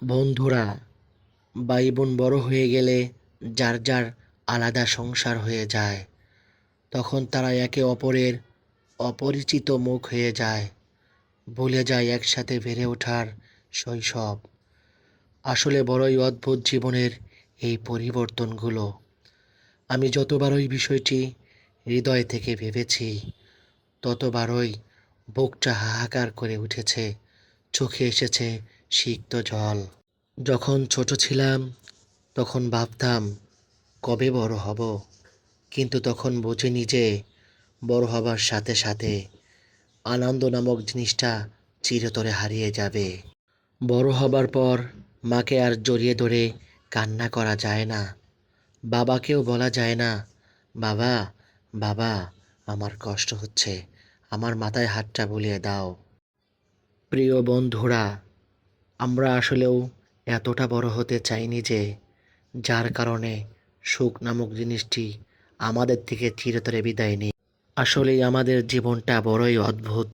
বন্ধুরা, ভাই বোন বড় হয়ে গেলে যার যার আলাদা সংসার হয়ে যায়, তখন তারা একে অপরের অপরিচিত মুখ হয়ে যায়, ভুলে যায় একসাথে বেড়ে ওঠার শৈশব। আসলে বড়ই অদ্ভুত জীবনের এই পরিবর্তনগুলো। আমি যতবারই বিষয়টি হৃদয় থেকে ভেবেছি, ততবারই বুকটা হাহাকার করে উঠেছে, চোখে এসেছে সিক্ত জল। যখন ছোট ছিলাম তখন ভাবতাম কবে বড় হব, কিন্তু তখন বুঝিনি যে বড় হবার সাথে সাথে আনন্দ নামক জিনিসটা চিরতরে হারিয়ে যাবে। বড় হবার পর মাকে আর জড়িয়ে ধরে কান্না করা যায় না, বাবাকেও বলা যায় না, বাবা, বাবা, আমার কষ্ট হচ্ছে, আমার মাথায় হাতটা বুলিয়ে দাও। প্রিয় বন্ধুরা, আমরা আসলেও এতটা বড় হতে চাইনি যে, যার কারণে সুখ নামক জিনিসটি আমাদের থেকে চিরতরে বিদায় নিই। আসলেই আমাদের জীবনটা বড়ই অদ্ভুত।